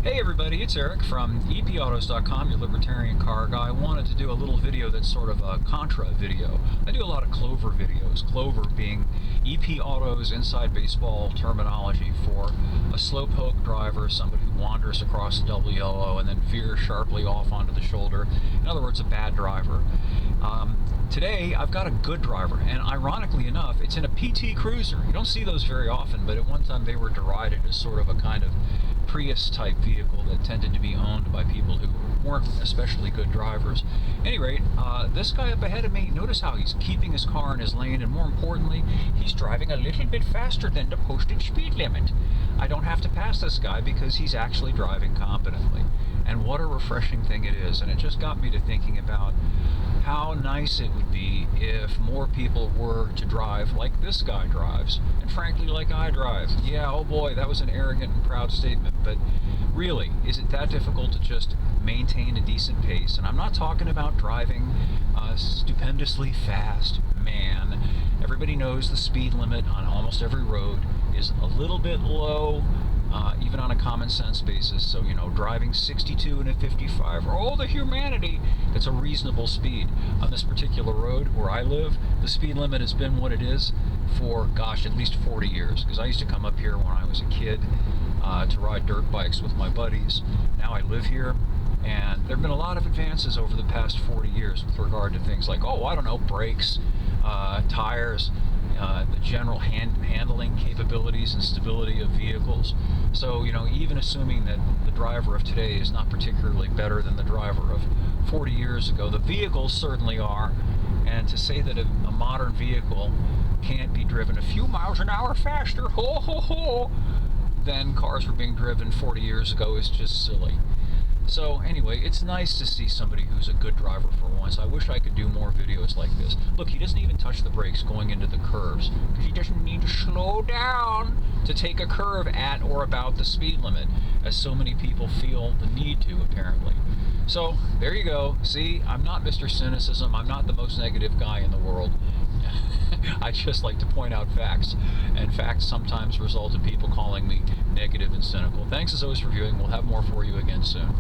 Hey everybody, it's Eric from epautos.com, your libertarian car guy. I wanted to do a little video that's sort of a contra video. I do a lot of Clover videos, Clover being EP Autos inside baseball terminology for a slowpoke driver, somebody who wanders across the double yellow and then veers sharply off onto the shoulder. In other words, a bad driver. Today, I've got a good driver, and ironically enough, it's in a PT Cruiser. You don't see those very often, but at one time they were derided as sort of a kind of Prius-type vehicle that tended to be owned by people who weren't especially good drivers. At any rate, this guy up ahead of me, notice how he's keeping his car in his lane, and more importantly, he's driving a little bit faster than the posted speed limit. I don't have to pass this guy because he's actually driving competently. And what a refreshing thing it is. And it just got me to thinking about how nice it would be if more people were to drive like this guy drives, and frankly like I drive. Yeah, oh boy, that was an arrogant and proud statement, but really, is it that difficult to just maintain a decent pace? And I'm not talking about driving stupendously fast. Man, everybody knows the speed limit on almost every road is a little bit low, even on a common sense basis. So, you know, driving 62 and a 55 for all the humanity, that's a reasonable speed. On this particular road where I live, the speed limit has been what it is for, gosh, at least 40 years. Because I used to come up here when I was a kid to ride dirt bikes with my buddies. Now I live here, and there have been a lot of advances over the past 40 years with regard to things like, oh, I don't know, brakes, tires, the general handling capabilities and stability of vehicles. So, you know, even assuming that the driver of today is not particularly better than the driver of 40 years ago, the vehicles certainly are. And to say that a modern vehicle can't be driven a few miles an hour faster, ho ho ho, than cars were being driven 40 years ago is just silly. So anyway, it's nice to see somebody who's a good driver for once. I wish I could do more videos like this. Look, he doesn't even touch the brakes going into the curves, because he doesn't need to slow down to take a curve at or about the speed limit, as so many people feel the need to, apparently. So there you go. See, I'm not Mr. Cynicism. I'm not the most negative guy in the world. I just like to point out facts, and facts sometimes result in people calling me negative and cynical. Thanks as always for viewing. We'll have more for you again soon.